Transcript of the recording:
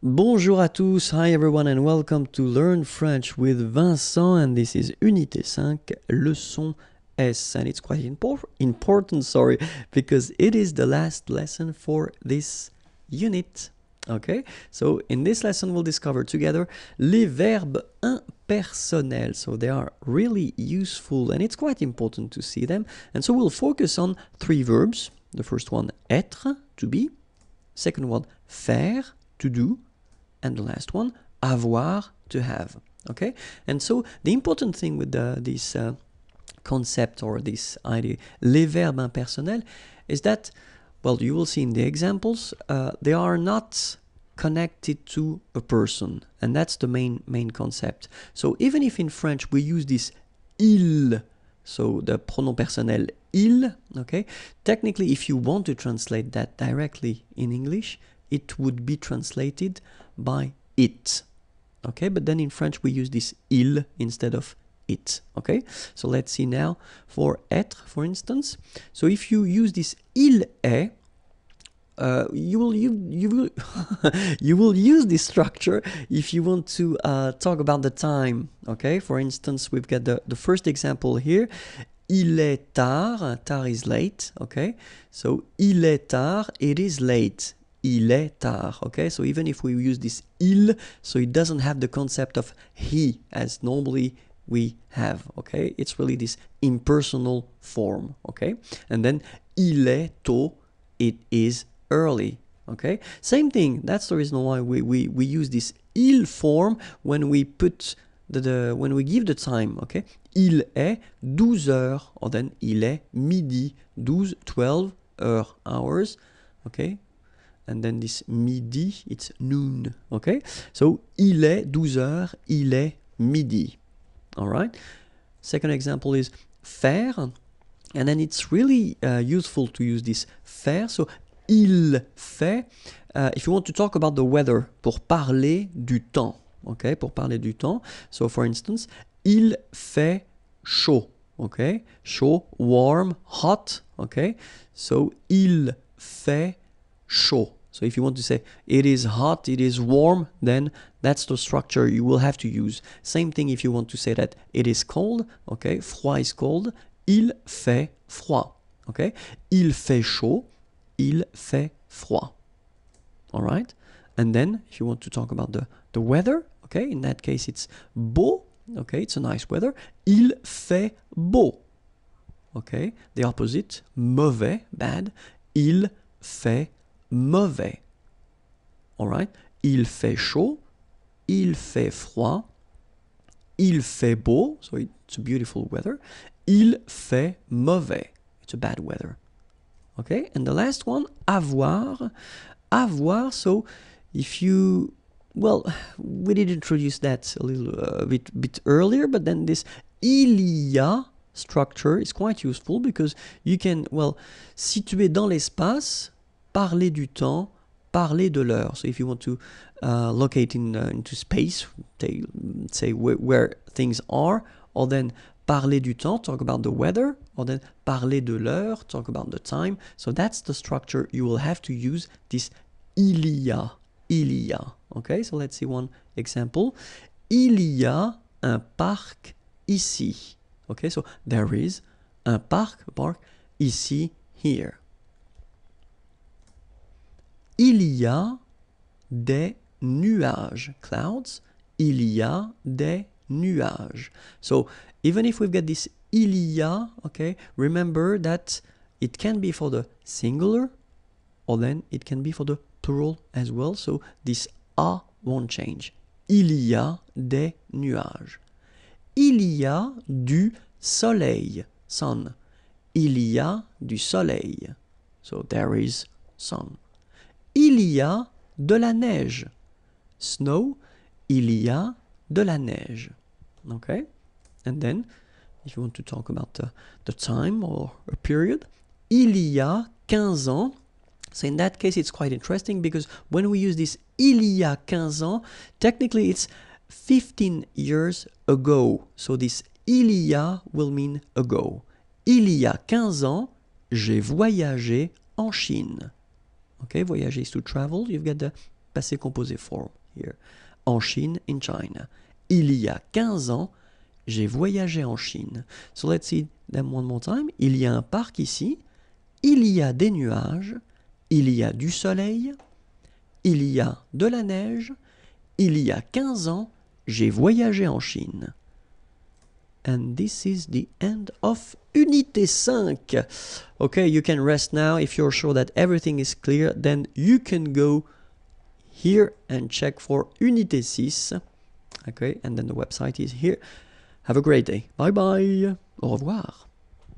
Bonjour à tous, hi everyone and welcome to Learn French with Vincent, and this is Unité 5, leçon S, and it's quite important, because it is the last lesson for this unit. Okay, so in this lesson we'll discover together les verbes impersonnels. So they are really useful and it's quite important to see them. And so we'll focus on three verbs. The first one, être, to be. Second one, faire, to do. And the last one, avoir, to have. Okay, and so the important thing with this concept or this idea, les verbes impersonnels, is that, well, you will see in the examples, they are not connected to a person, and that's the main concept. So even if in French we use this il, so the pronom personnel il, okay, technically if you want to translate that directly in English, it would be translated by it, okay, but then in French we use this il instead of it, okay. So let's see now for être, for instance. So if you use this il est, you will use this structure if you want to talk about the time, okay. For instance, we've got the first example here. Il est tard, tard is late, okay. So il est tard, it is late. Il est tard, okay. So even if we use this il, so it doesn't have the concept of he as normally we have, okay. It's really this impersonal form, okay. And then il est tôt, it is early, okay. Same thing, that's the reason why we use this il form when we put when we give the time, okay. Il est 12 heures, or then il est midi, 12 hours, okay. And then this midi, it's noon, okay. So il est 12 heures, il est midi. All right. Second example is faire, and then it's really useful to use this faire. So il fait, if you want to talk about the weather, pour parler du temps, okay, pour parler du temps. So for instance, il fait chaud, okay, chaud, warm, hot, okay. So il fait chaud. So if you want to say it is hot, it is warm, then that's the structure you will have to use. Same thing if you want to say that it is cold, okay, froid is cold, il fait froid, okay. Il fait chaud, il fait froid. All right. And then if you want to talk about the weather, okay, in that case it's beau, okay, it's a nice weather. Il fait beau, okay. The opposite, mauvais, bad. Il fait mauvais. All right. Il fait chaud, il fait froid, il fait beau, so it's a beautiful weather. Il fait mauvais, it's a bad weather. Okay, and the last one, avoir. Avoir, so if you, well, we did introduce that a little bit earlier, but then this il y a structure is quite useful because you can, well, situer dans l'espace, parler du temps, parler de l'heure. So if you want to locate into space, say where things are, or then parler du temps, talk about the weather, or then parler de l'heure, talk about the time. So that's the structure you will have to use, this il y a, il y a. Okay, so let's see one example. Il y a un parc ici. Okay, so there is un parc ici, here. Il y a des nuages, clouds. Il y a des nuages. So even if we've got this il y a, okay, remember that it can be for the singular, or then it can be for the plural as well. So this a won't change. Il y a des nuages. Il y a du soleil, sun. Il y a du soleil. So there is sun. Il y a de la neige. Snow. Il y a de la neige. Okay? And then, if you want to talk about the time or a period, il y a 15 ans. So in that case, it's quite interesting because when we use this il y a 15 ans, technically it's 15 years ago. So this il y a will mean ago. Il y a 15 ans, j'ai voyagé en Chine. Okay, voyager is to travel. You've got the passé composé form here. En Chine, in China. Il y a 15 ans, j'ai voyagé en Chine. So let's see them one more time. Il y a un parc ici. Il y a des nuages. Il y a du soleil. Il y a de la neige. Il y a 15 ans, j'ai voyagé en Chine. And this is the end of Unité 5. Okay, you can rest now. If you're sure that everything is clear, then you can go here and check for Unité 6. Okay, and then the website is here. Have a great day. Bye bye. Au revoir.